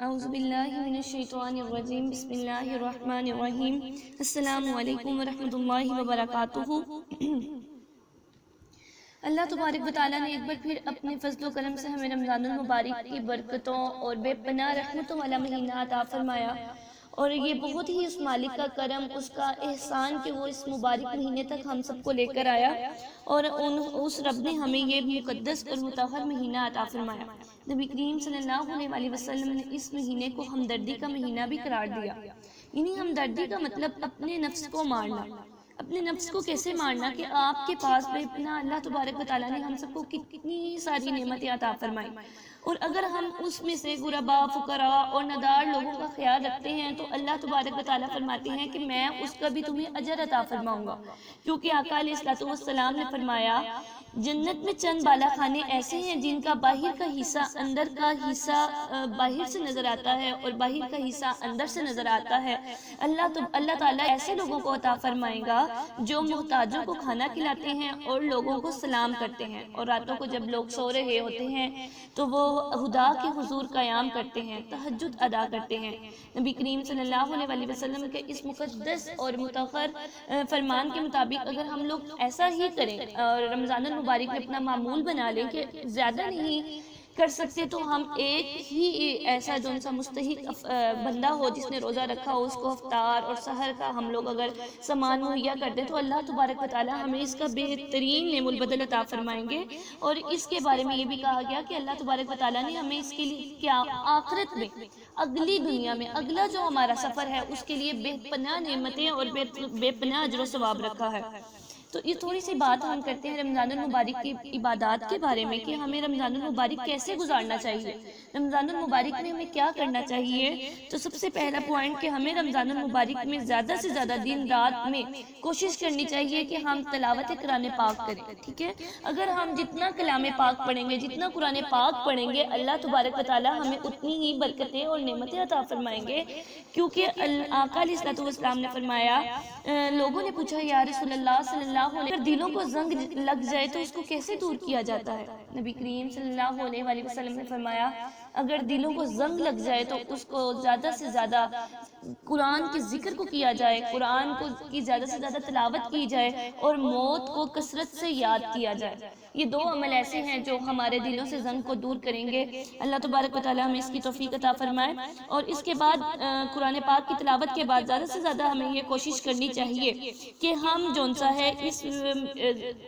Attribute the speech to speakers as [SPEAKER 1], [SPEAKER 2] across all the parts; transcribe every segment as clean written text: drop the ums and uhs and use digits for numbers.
[SPEAKER 1] اعوذ باللہ من الشیطان الرجیم بسم اللہ الرحمن الرحیم السلام علیکم ورحمۃ اللہ وبرکاتہ۔ اللہ تبارک و تعالیٰ نے ایک بار پھر اپنے فضل و کرم سے ہمیں رمضان المبارک کی برکتوں اور بے پناہ رحمتوں والا مہینہ عطا فرمایا، اور یہ بہت ہی اس مالک کا کرم، اس کا احسان کہ وہ اس مبارک مہینے تک ہم سب کو لے کر آیا، اور اس رب نے ہمیں یہ مقدس اور مطہر مہینہ عطا فرمایا۔ نبی کریم صلی اللہ علیہ وسلم نے اس مہینے کو ہمدردی کا مہینہ بھی قرار دیا۔ یعنی ہمدردی کا مطلب اپنے نفس کو مارنا۔ اپنے نفس کو کیسے مارنا کہ آپ کے پاس بے پناہ اللہ تبارک و تعالیٰ نے ہم سب کو کتنی ساری نعمتیں عطا فرمائی، اور اگر ہم اس میں سے غرباء، فقراء اور ندار لوگوں کا خیال رکھتے ہیں تو اللہ تبارک و تعالیٰ فرماتے ہیں کہ میں اس کا بھی تمہیں اجر عطا فرماؤں گا، کیونکہ آقا علیہ الصلوۃ والسلام نے فرمایا جنت میں چند بالا خانے ایسے ہیں جن کا باہر کا حصہ اندر کا حصہ باہر سے نظر آتا ہے اور باہر کا حصہ اندر سے نظر آتا ہے۔ اللہ تعالیٰ ایسے لوگوں کو عطا فرمائے گا جو محتاجوں کو کھانا کھلاتے ہیں اور لوگوں کو سلام کرتے ہیں، اور راتوں کو جب لوگ سو رہے ہوتے ہیں تو وہ خدا کے حضور قیام کرتے ہیں، تہجد ادا کرتے ہیں۔ نبی کریم صلی اللہ علیہ وسلم کے اس مقدس اور مطہر فرمان کے مطابق اگر ہم لوگ ایسا ہی کریں اور رمضان المبارک میں اپنا معمول بنا لیں کہ زیادہ نہیں کر سکتے تو ہم ایک ہی ایسا جو سا مستحق بندہ ہو جس نے روزہ رکھا ہو اس کو افطار اور سحر کا ہم لوگ اگر سامان مہیا کر دیں تو اللہ تبارک و تعالیٰ ہمیں اس کا بہترین نعم البدل عطا فرمائیں گے۔ اور اس کے بارے میں یہ بھی کہا گیا کہ اللہ تبارک و تعالیٰ نے ہمیں اس کے لیے کیا آخرت میں، اگلی دنیا میں، اگلا جو ہمارا سفر ہے اس کے لیے بے پناہ نعمتیں اور بے پناہ اجر و ثواب رکھا ہے۔ تو یہ تھوڑی سی بات ہم کرتے ہیں رمضان المبارک کی عبادات کے بارے میں کہ ہمیں رمضان المبارک کیسے گزارنا چاہیے، رمضان المبارک میں ہمیں کیا کرنا چاہیے۔ تو سب سے پہلا پوائنٹ کہ ہمیں رمضان المبارک میں زیادہ سے زیادہ دن رات میں کوشش کرنی چاہیے کہ ہم تلاوت قرآن پاک کریں، ٹھیک ہے۔ اگر ہم جتنا کلام پاک پڑھیں گے، جتنا قرآن پاک پڑھیں گے، اللہ تبارک و تعالیٰ ہمیں اتنی ہی برکتیں اور نعمتیں عطا فرمائیں گے، کیونکہ آقا علیہ الصلوۃ والسلام نے فرمایا، لوگوں نے پوچھا یا رسول اللہ صلی اللہ علیہ وسلم، اگر دلوں کو زنگ لگ جائے تو اس کو کیسے دور کیا جاتا ہے؟ نبی کریم صلی اللہ علیہ وسلم نے فرمایا اگر دلوں کو زنگ لگ جائے تو اس کو زیادہ سے زیادہ قرآن کے ذکر کو کیا جائے، قرآن کی زیادہ سے زیادہ تلاوت کی جائے، اور موت کو کثرت سے یاد کیا جائے۔ یہ دو عمل ایسے ہیں جو ہمارے دلوں سے زنگ کو دور کریں گے۔ اللہ تبارک و تعالیٰ ہمیں اس کی توفیق عطا فرمائے۔ اور اس کے بعد قرآن پاک کی تلاوت کے بعد زیادہ سے زیادہ ہمیں یہ کوشش کرنی چاہیے کہ ہم جون سا ہے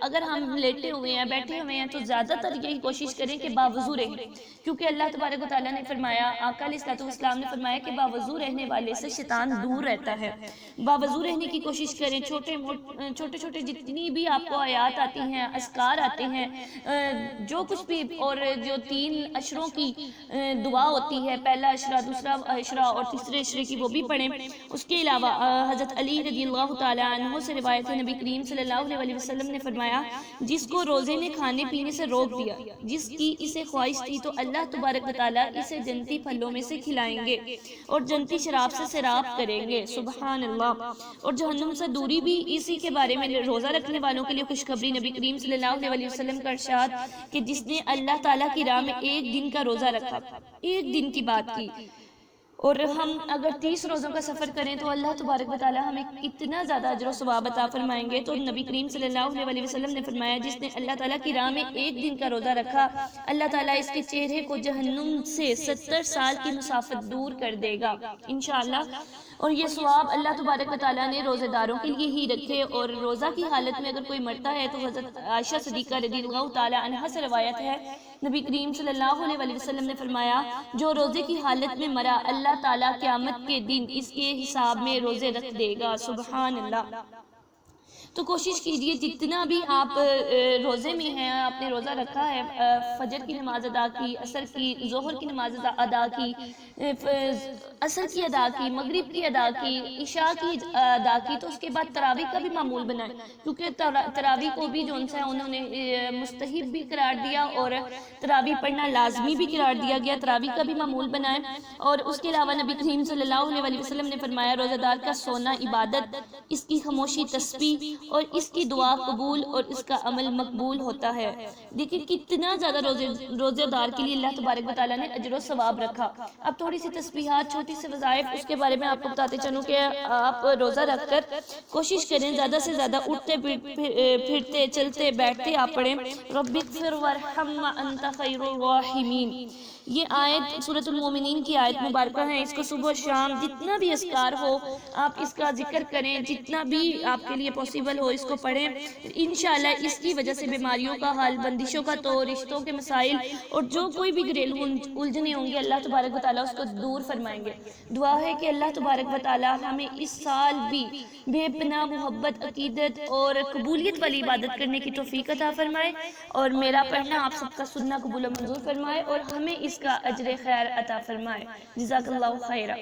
[SPEAKER 1] اگر ہم لیٹے ہوئے ہیں، بیٹھے ہوئے ہیں، تو زیادہ تر یہی کوشش کریں کہ باوضو رہیں، کیونکہ اللہ تبارک و تعالیٰ نے فرمایا، آقا علیہ الصلوۃ والسلام نے فرمایا کہ باوضو رہنے والے سے شیطان دور رہتا ہے۔ باوضو رہنے کی کوشش کریں۔ چھوٹے چھوٹے جتنی بھی آپ کو آیات آتی ہیں، اذکار آتے ہیں، جو کچھ بھی، اور جو 3 عشروں کی دعا ہوتی ہے، پہلا عشرہ، دوسرا عشرہ اور تیسرے عشرے کی، وہ بھی پڑھیں۔ اس کے علاوہ حضرت علی رضی اللہ تعالیٰ عنہ سے روایت ہے، نبی کریم صلی اللہ علیہ وسلم نے فرمایا جس کو روزے نے کھانے پینے سے روک دیا، جس کی اسے خواہش تھی، تو اللہ تبارک و تعالیٰ اسے جنتی پھلوں میں سے کھلائیں گے اور جنتی شراب سے سیراب کریں گے، سبحان اللہ۔ اور جہنم سے دوری بھی اسی کے بارے میں روزہ رکھنے والوں کے لیے خوشخبری، نبی کریم صلی اللہ علیہ وسلم کا ارشاد کہ جس نے اللہ تعالیٰ کی راہ میں 1 دن کا روزہ رکھا، 1 دن کی بات کی، اور ہم اگر 30 روزوں کا سفر کریں تو اللہ تبارک و تعالیٰ ہمیں کتنا زیادہ اجر و ثواب عطا فرمائیں گے۔ تو نبی کریم صلی اللہ علیہ وسلم نے فرمایا جس نے اللہ تعالیٰ کی راہ میں 1 دن کا روزہ رکھا، اللہ تعالیٰ اس کے چہرے کو جہنم سے 70 سال کی مسافت دور کر دے گا انشاءاللہ۔ اور یہ ثواب اللہ تبارک و تعالیٰ نے روزے داروں کے لیے ہی رکھے۔ اور روزہ کی حالت میں اگر کوئی مرتا ہے تو حضرت عائشہ صدیقہ رضی اللہ تعالیٰ عنہا سے روایت ہے، نبی کریم صلی اللہ علیہ وسلم نے فرمایا جو روزے کی حالت میں مرا، اللہ تعالیٰ قیامت کے دن اس کے حساب میں روزے رکھ دے گا، سبحان اللہ۔ تو کوشش کیجئے جتنا بھی آپ روزے میں ہیں، آپ نے روزہ رکھا ہے، فجر کی نماز ادا کی، عصر کی، ظہر کی نماز ادا کی، عصر کی ادا کی، مغرب کی ادا کی، عشاء کی ادا کی، تو اس کے بعد تراویح کا بھی معمول بنائیں، کیونکہ تراویح کو بھی جو ہے انہوں نے مستحب بھی قرار دیا اور تراویح پڑھنا لازمی بھی قرار دیا گیا، تراویح کا بھی معمول بنائیں۔ اور اس کے علاوہ نبی کریم صلی اللہ علیہ وسلم نے فرمایا روزہ دار کا سونا عبادت، اس کی خاموشی تسبیح اور اس کی دعا قبول اور اس کا عمل مقبول ہوتا ہے۔ دیکھیں کتنا زیادہ روزے دار کے لیے اللہ تبارک و تعالیٰ نے اجر و ثواب رکھا۔ اب تھوڑی سی تسبیحات، چھوٹی سی وظائف، اس کے بارے میں آپ کو بتاتے چلوں کہ آپ روزہ رکھ کر کوشش کریں زیادہ سے زیادہ اٹھتے پھرتے چلتے بیٹھتے آپ پڑھیں رب اغفر وارحم وانت خیر الراحمین۔ یہ آیت سورۃ المومنین کی آیت مبارکہ ہے۔ اس کو صبح و شام جتنا بھی اذکار ہو آپ اس کا ذکر کریں، جتنا بھی آپ کے لیے پاسبل ہو اس کو پڑھیں۔ انشاءاللہ اس کی وجہ سے بیماریوں کا حل، بندشوں کا تو، رشتوں کے مسائل اور جو کوئی بھی گھریلو الجھنیں ہوں گی اللہ تبارک و تعالیٰ اس کو دور فرمائیں گے۔ دعا ہے کہ اللہ تبارک و تعالیٰ ہمیں اس سال بھی بے پناہ محبت، عقیدت اور قبولیت والی عبادت کرنے کی توفیق عطا فرمائے، اور میرا پڑھنا آپ سب کا سننا قبول و منظور فرمائے، اور ہمیں اس کا اجر خیر عطا فرمائے۔ جزاک اللہ خیرہ۔